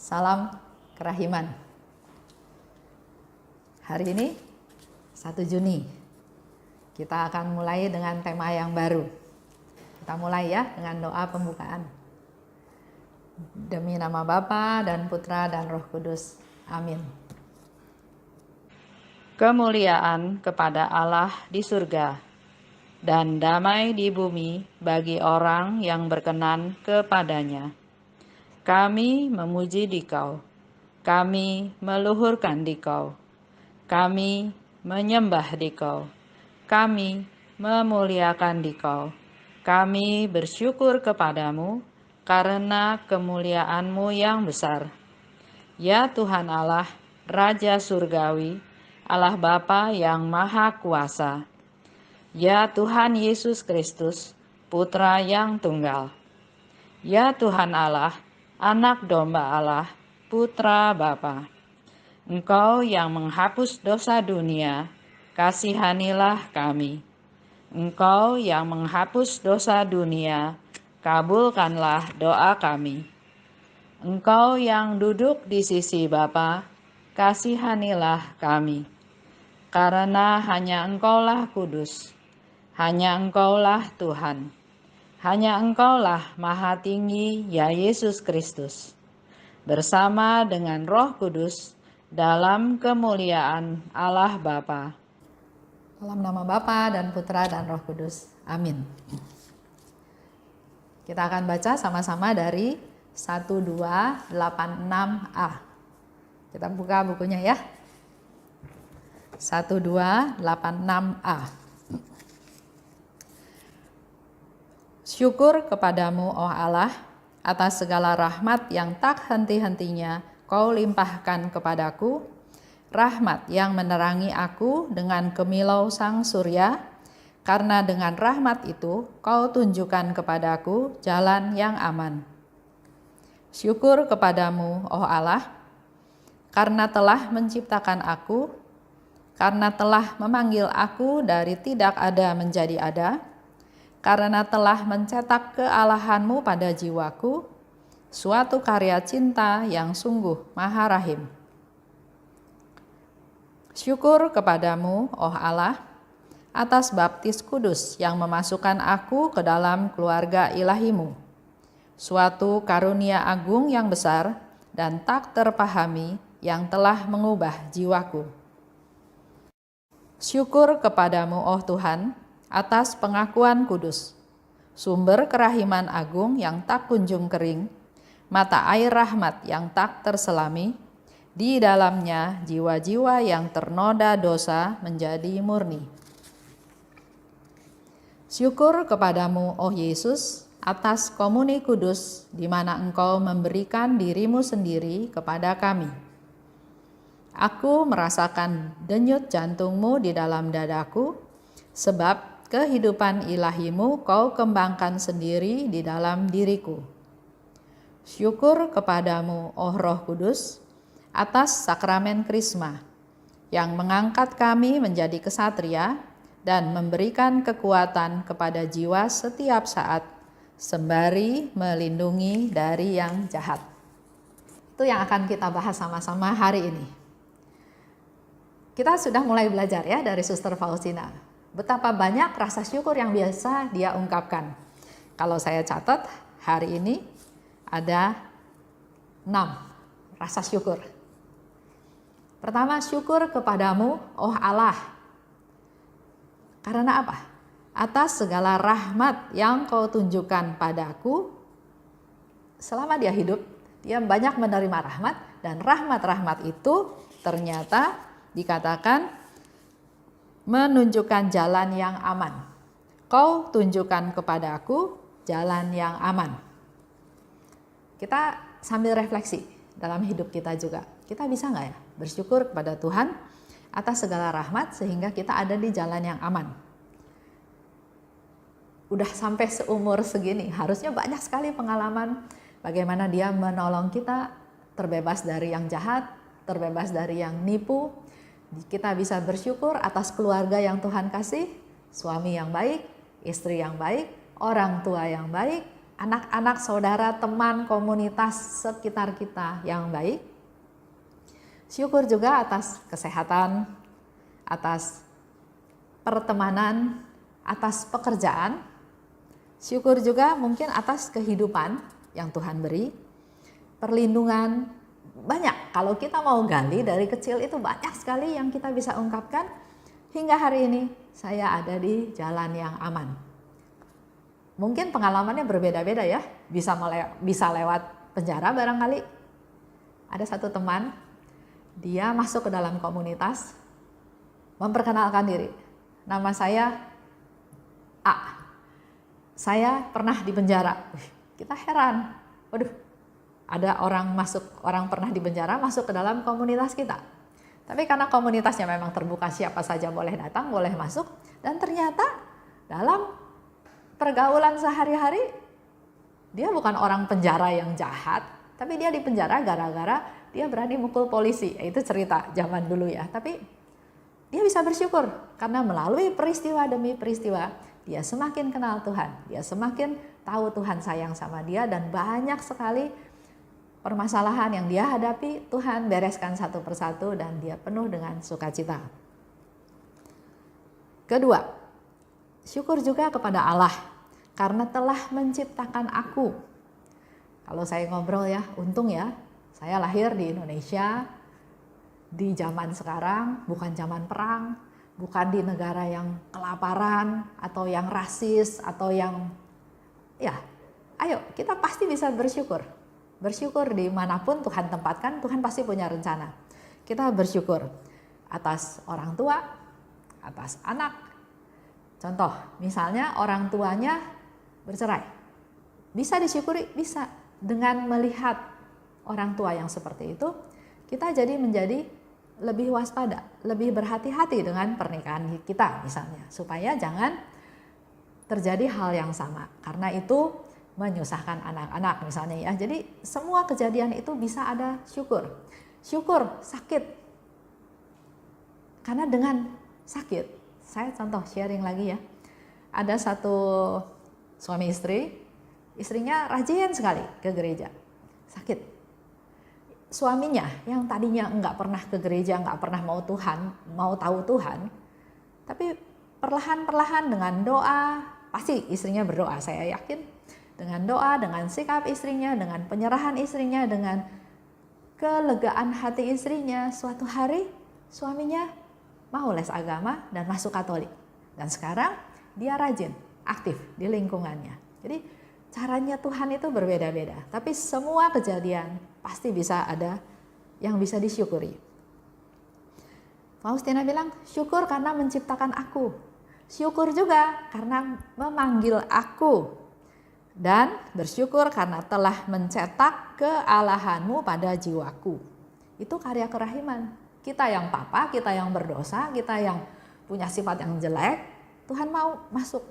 Salam kerahiman. Hari ini 1 Juni. Kita akan mulai dengan tema yang baru. Kita mulai ya dengan doa pembukaan. Demi nama Bapa dan Putra dan Roh Kudus. Amin. Kemuliaan kepada Allah di surga dan damai di bumi bagi orang yang berkenan kepadanya. Kami memuji Dikau, kami meluhurkan Dikau, kami menyembah Dikau, kami memuliakan Dikau, kami bersyukur kepadamu karena kemuliaan-Mu yang besar. Ya Tuhan Allah, Raja Surgawi, Allah Bapa yang Maha Kuasa. Ya Tuhan Yesus Kristus, Putra yang Tunggal. Ya Tuhan Allah, Anak Domba Allah, Putra Bapa. Engkau yang menghapus dosa dunia, kasihanilah kami. Engkau yang menghapus dosa dunia, kabulkanlah doa kami. Engkau yang duduk di sisi Bapa, kasihanilah kami. Karena hanya Engkaulah kudus, hanya Engkaulah Tuhan, hanya Engkaulah Maha Tinggi, ya Yesus Kristus, bersama dengan Roh Kudus dalam kemuliaan Allah Bapa. Dalam nama Bapa dan Putra dan Roh Kudus. Amin. Kita akan baca sama-sama dari 1286A. Kita buka bukunya ya. 1286A. Syukur kepadamu, oh Allah, atas segala rahmat yang tak henti-hentinya Kau limpahkan kepadaku, rahmat yang menerangi aku dengan kemilau sang surya, karena dengan rahmat itu Kau tunjukkan kepadaku jalan yang aman. Syukur kepadamu, oh Allah, karena telah menciptakan aku, karena telah memanggil aku dari tidak ada menjadi ada, karena telah mencetak kealahan-Mu pada jiwaku, suatu karya cinta yang sungguh maha rahim. Syukur kepadamu, oh Allah, atas baptis kudus yang memasukkan aku ke dalam keluarga ilahi-Mu, suatu karunia agung yang besar dan tak terpahami yang telah mengubah jiwaku. Syukur kepadamu, oh Tuhan, atas pengakuan kudus, sumber kerahiman agung yang tak kunjung kering, mata air rahmat yang tak terselami, di dalamnya jiwa-jiwa yang ternoda dosa menjadi murni. Syukur kepadamu, oh Yesus, atas komuni kudus, di mana Engkau memberikan diri-Mu sendiri kepada kami. Aku merasakan denyut jantung-Mu di dalam dadaku, sebab kehidupan ilahi-Mu Kau kembangkan sendiri di dalam diriku. Syukur kepadamu, oh Roh Kudus, atas sakramen Krisma, yang mengangkat kami menjadi kesatria dan memberikan kekuatan kepada jiwa setiap saat, sembari melindungi dari yang jahat. Itu yang akan kita bahas sama-sama hari ini. Kita sudah mulai belajar ya dari Suster Faustina. Betapa banyak rasa syukur yang biasa dia ungkapkan. Kalau saya catat, hari ini ada 6 rasa syukur. Pertama, syukur kepadamu, oh Allah. Karena apa? Atas segala rahmat yang Kau tunjukkan padaku. Selama dia hidup, dia banyak menerima rahmat, dan rahmat-rahmat itu ternyata dikatakan menunjukkan jalan yang aman. Kau tunjukkan kepadaku jalan yang aman. Kita sambil refleksi dalam hidup kita juga. Kita bisa nggak ya bersyukur kepada Tuhan atas segala rahmat sehingga kita ada di jalan yang aman. Udah sampai seumur segini, harusnya banyak sekali pengalaman bagaimana dia menolong kita terbebas dari yang jahat, terbebas dari yang nipu. Kita bisa bersyukur atas keluarga yang Tuhan kasih, suami yang baik, istri yang baik, orang tua yang baik, anak-anak, saudara, teman, komunitas sekitar kita yang baik. Syukur juga atas kesehatan, atas pertemanan, atas pekerjaan. Syukur juga mungkin atas kehidupan yang Tuhan beri, perlindungan. Banyak, kalau kita mau gali dari kecil itu banyak sekali yang kita bisa ungkapkan. Hingga hari ini saya ada di jalan yang aman. Mungkin pengalamannya berbeda-beda ya, bisa lewat penjara barangkali. Ada satu teman, dia masuk ke dalam komunitas, memperkenalkan diri. Nama saya A. Saya pernah di penjara. Kita heran, waduh, ada orang pernah di penjara masuk ke dalam komunitas kita. Tapi karena komunitasnya memang terbuka, siapa saja boleh datang, boleh masuk. Dan ternyata dalam pergaulan sehari-hari, dia bukan orang penjara yang jahat, tapi dia di penjara gara-gara dia berani mukul polisi. Itu cerita zaman dulu ya. Tapi dia bisa bersyukur karena melalui peristiwa demi peristiwa, dia semakin kenal Tuhan. Dia semakin tahu Tuhan sayang sama dia, dan banyak sekali permasalahan yang dia hadapi, Tuhan bereskan satu persatu dan dia penuh dengan sukacita. Kedua, syukur juga kepada Allah karena telah menciptakan aku. Kalau saya ngobrol ya, untung ya, saya lahir di Indonesia di zaman sekarang, bukan zaman perang, bukan di negara yang kelaparan atau yang rasis atau yang ayo kita pasti bisa bersyukur. Bersyukur dimanapun Tuhan tempatkan, Tuhan pasti punya rencana. Kita bersyukur atas orang tua, atas anak. Contoh, misalnya orang tuanya bercerai. Bisa disyukuri? Bisa. Dengan melihat orang tua yang seperti itu, kita jadi menjadi lebih waspada, lebih berhati-hati dengan pernikahan kita misalnya. Supaya jangan terjadi hal yang sama. Karena itu menyusahkan anak-anak misalnya ya. Jadi semua kejadian itu bisa ada syukur. Syukur sakit. Karena dengan sakit, saya contoh sharing lagi ya. Ada satu suami istri, istrinya rajin sekali ke gereja. Sakit. Suaminya yang tadinya enggak pernah ke gereja, enggak pernah mau tahu Tuhan, tapi perlahan-perlahan dengan doa, pasti istrinya berdoa, saya yakin. Dengan doa, dengan sikap istrinya, dengan penyerahan istrinya, dengan kelegaan hati istrinya, suatu hari suaminya mau les agama dan masuk Katolik. Dan sekarang dia rajin, aktif di lingkungannya. Jadi caranya Tuhan itu berbeda-beda, tapi semua kejadian pasti bisa ada yang bisa disyukuri. Faustina bilang, syukur karena menciptakan aku. Syukur juga karena memanggil aku. Dan bersyukur karena telah mencetak kealahanmu pada jiwaku. Itu karya kerahiman. Kita yang papa, kita yang berdosa, kita yang punya sifat yang jelek, Tuhan mau masuk.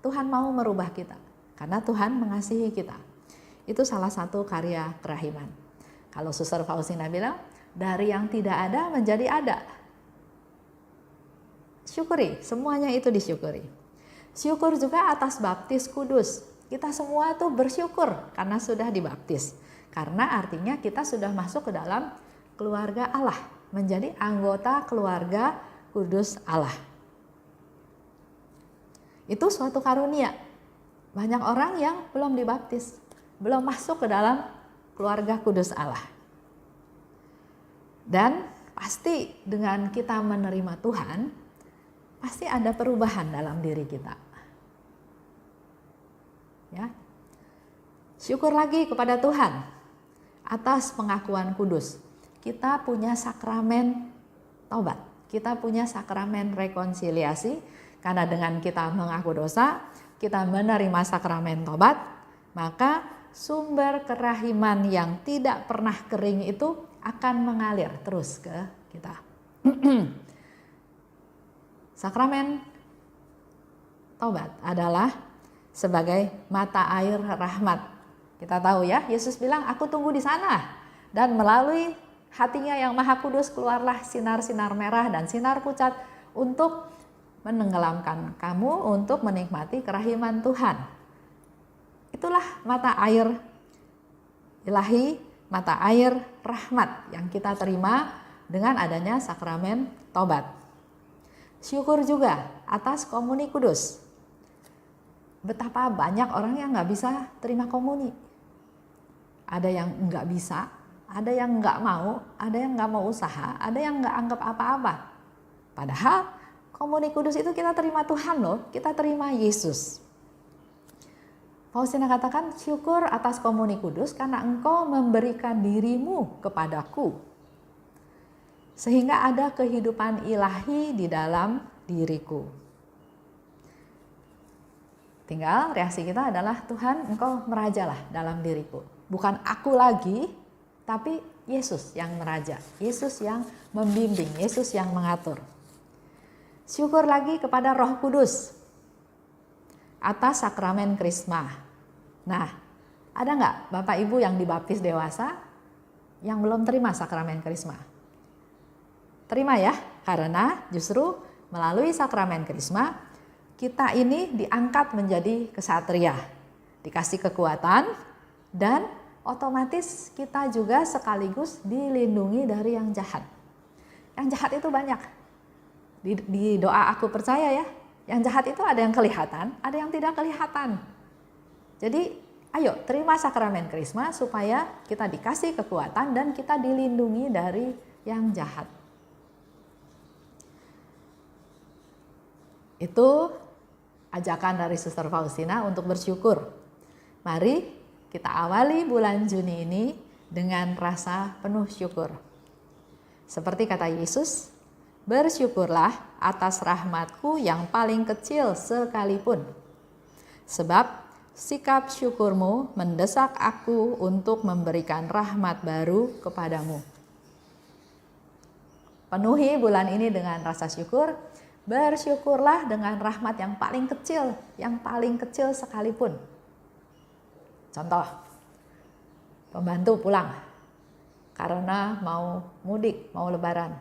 Tuhan mau merubah kita. Karena Tuhan mengasihi kita. Itu salah satu karya kerahiman. Kalau Suster Faustina bilang, dari yang tidak ada menjadi ada. Syukuri, semuanya itu disyukuri. Syukur juga atas baptis kudus. Kita semua tuh bersyukur karena sudah dibaptis. Karena artinya kita sudah masuk ke dalam keluarga Allah. Menjadi anggota keluarga kudus Allah. Itu suatu karunia. Banyak orang yang belum dibaptis. Belum masuk ke dalam keluarga kudus Allah. Dan pasti dengan kita menerima Tuhan, pasti ada perubahan dalam diri kita. Ya. Syukur lagi kepada Tuhan atas pengakuan kudus. Kita punya sakramen taubat. Kita punya sakramen rekonsiliasi karena dengan kita mengaku dosa, kita menerima sakramen taubat, maka sumber kerahiman yang tidak pernah kering itu akan mengalir terus ke kita. Sakramen taubat adalah sebagai mata air rahmat. Kita tahu ya, Yesus bilang, aku tunggu di sana. Dan melalui hatinya yang maha kudus keluarlah sinar-sinar merah dan sinar pucat untuk menenggelamkan kamu, untuk menikmati kerahiman Tuhan. Itulah mata air ilahi, mata air rahmat yang kita terima dengan adanya sakramen tobat. Syukur juga atas komuni kudus. Betapa banyak orang yang nggak bisa terima komuni. Ada yang nggak bisa, ada yang nggak mau, ada yang nggak mau usaha, ada yang nggak anggap apa-apa. Padahal komuni kudus itu kita terima Tuhan loh, kita terima Yesus. Faustina katakan, syukur atas komuni kudus karena engkau memberikan dirimu kepadaku. Sehingga ada kehidupan ilahi di dalam diriku. Tinggal reaksi kita adalah, Tuhan engkau merajalah dalam diriku. Bukan aku lagi, tapi Yesus yang meraja. Yesus yang membimbing, Yesus yang mengatur. Syukur lagi kepada Roh Kudus atas sakramen Krisma. Nah, ada nggak Bapak Ibu yang dibaptis dewasa yang belum terima sakramen Krisma? Terima ya, karena justru melalui sakramen Krisma kita ini diangkat menjadi kesatria, dikasih kekuatan, dan otomatis kita juga sekaligus dilindungi dari yang jahat. Yang jahat itu banyak. Di doa aku percaya ya, yang jahat itu ada yang kelihatan, ada yang tidak kelihatan. Jadi ayo terima sakramen Krisma supaya kita dikasih kekuatan dan kita dilindungi dari yang jahat. Itu ajakan dari Suster Faustina untuk bersyukur. Mari kita awali bulan Juni ini dengan rasa penuh syukur. Seperti kata Yesus, bersyukurlah atas rahmatku yang paling kecil sekalipun. Sebab sikap syukurmu mendesak aku untuk memberikan rahmat baru kepadamu. Penuhi bulan ini dengan rasa syukur. Bersyukurlah dengan rahmat yang paling kecil sekalipun. Contoh, pembantu pulang karena mau mudik, mau lebaran.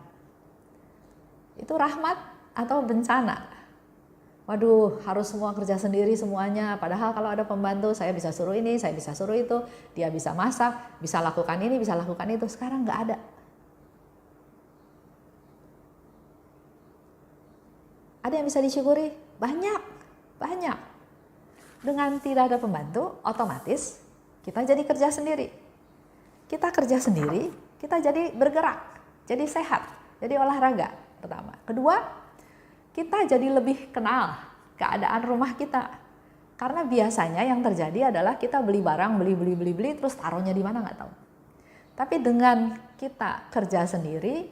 Itu rahmat atau bencana? Waduh, harus semua kerja sendiri semuanya. Padahal kalau ada pembantu, saya bisa suruh ini, saya bisa suruh itu. Dia bisa masak, bisa lakukan ini, bisa lakukan itu. Sekarang nggak ada. Ada yang bisa disyukuri? Banyak. Dengan tidak ada pembantu, otomatis kita jadi kerja sendiri. Kita kerja sendiri, kita jadi bergerak, jadi sehat, jadi olahraga pertama. Kedua, kita jadi lebih kenal keadaan rumah kita. Karena biasanya yang terjadi adalah kita beli barang, beli, terus taruhnya di mana nggak tahu. Tapi dengan kita kerja sendiri,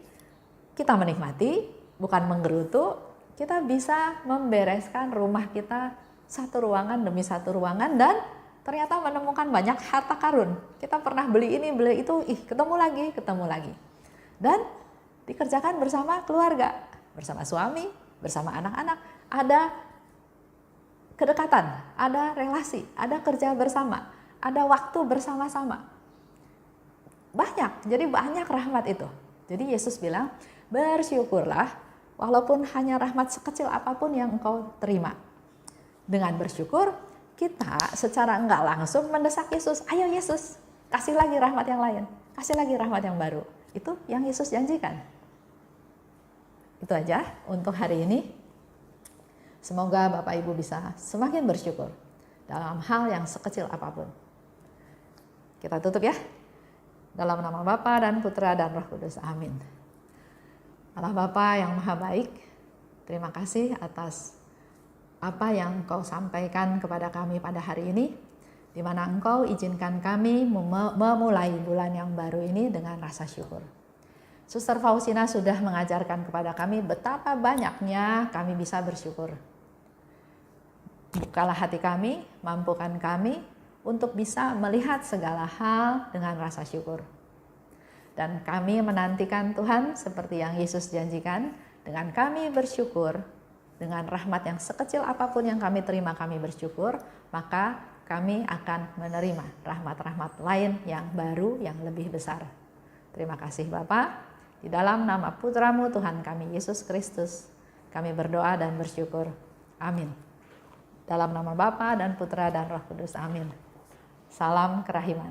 kita menikmati, bukan menggerutu, kita bisa membereskan rumah kita satu ruangan demi satu ruangan dan ternyata menemukan banyak harta karun. Kita pernah beli ini, beli itu, ketemu lagi. Dan dikerjakan bersama keluarga, bersama suami, bersama anak-anak. Ada kedekatan, ada relasi, ada kerja bersama, ada waktu bersama-sama. Jadi banyak rahmat itu. Jadi Yesus bilang, bersyukurlah walaupun hanya rahmat sekecil apapun yang engkau terima. Dengan bersyukur, kita secara enggak langsung mendesak Yesus, ayo Yesus, kasih lagi rahmat yang lain, kasih lagi rahmat yang baru. Itu yang Yesus janjikan. Itu aja untuk hari ini. Semoga Bapak Ibu bisa semakin bersyukur dalam hal yang sekecil apapun. Kita tutup ya. Dalam nama Bapa dan Putra dan Roh Kudus. Amin. Allah Bapa yang Maha Baik, terima kasih atas apa yang Engkau sampaikan kepada kami pada hari ini, di mana Engkau izinkan kami memulai bulan yang baru ini dengan rasa syukur. Suster Faustina sudah mengajarkan kepada kami betapa banyaknya kami bisa bersyukur. Bukalah hati kami, mampukan kami untuk bisa melihat segala hal dengan rasa syukur. Dan kami menantikan Tuhan seperti yang Yesus janjikan, dengan kami bersyukur, dengan rahmat yang sekecil apapun yang kami terima, kami bersyukur, maka kami akan menerima rahmat-rahmat lain yang baru, yang lebih besar. Terima kasih Bapa. Di dalam nama Putra-Mu Tuhan kami, Yesus Kristus, kami berdoa dan bersyukur. Amin. Dalam nama Bapa dan Putra dan Roh Kudus. Amin. Salam kerahiman.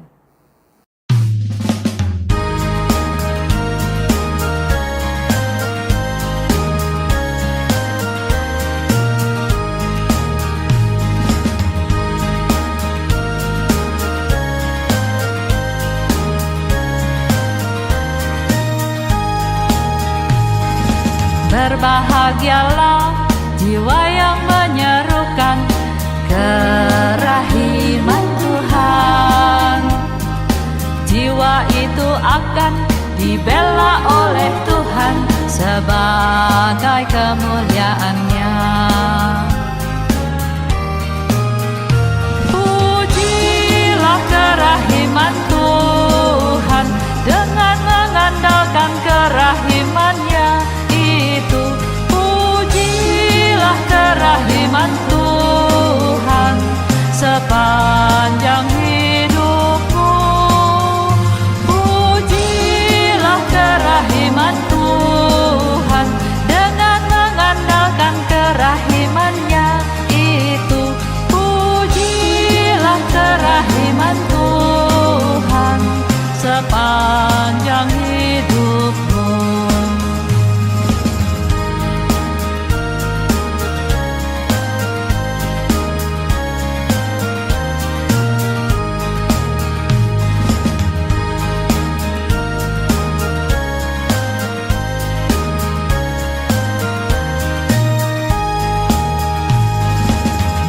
Berbahagialah jiwa yang menyerukan kerahiman Tuhan. Jiwa itu akan dibela oleh Tuhan sebagai kemuliaan-Nya. Pujilah kerahiman Tuhan dengan mengandalkan kerahiman-Nya. Pujilah kerahiman Tuhan sepanjang hidupmu. Pujilah kerahiman Tuhan dengan mengandalkan kerahiman-Nya itu. Pujilah kerahiman Tuhan sepanjang hidupmu.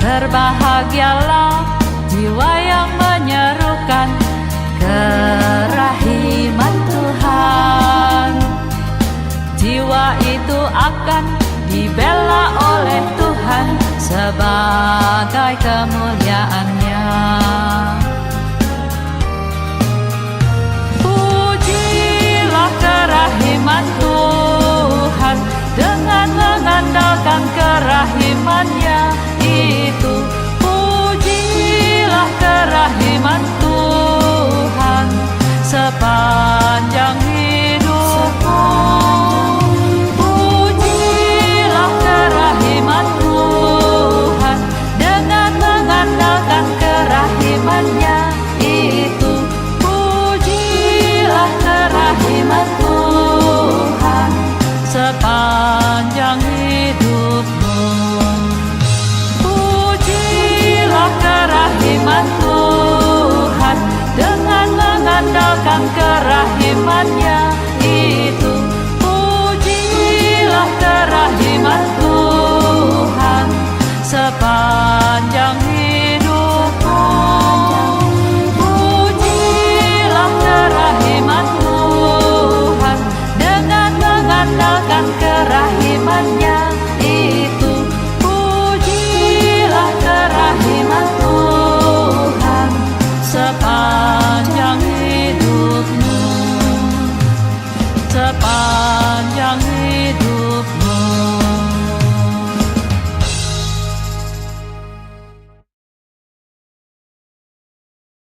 Berbahagialah jiwa yang menyerukan kerahiman Tuhan. Jiwa itu akan dibela oleh Tuhan sebagai kemuliaan-Nya. Pujilah kerahiman Tuhan dengan mengandalkan kerahiman-Nya itu. Pujilah kerahiman Tuhan sepanjang hidupmu. Pujilah kerahiman Tuhan dengan mengandalkan kerahiman-Nya itu. Pujilah kerahiman Tuhan sepanjang hidupmu. Pujilah kerahiman Tuhan dengan mengandalkan kerahiman-Nya itu. Pujilah kerahiman Tuhan sepanjang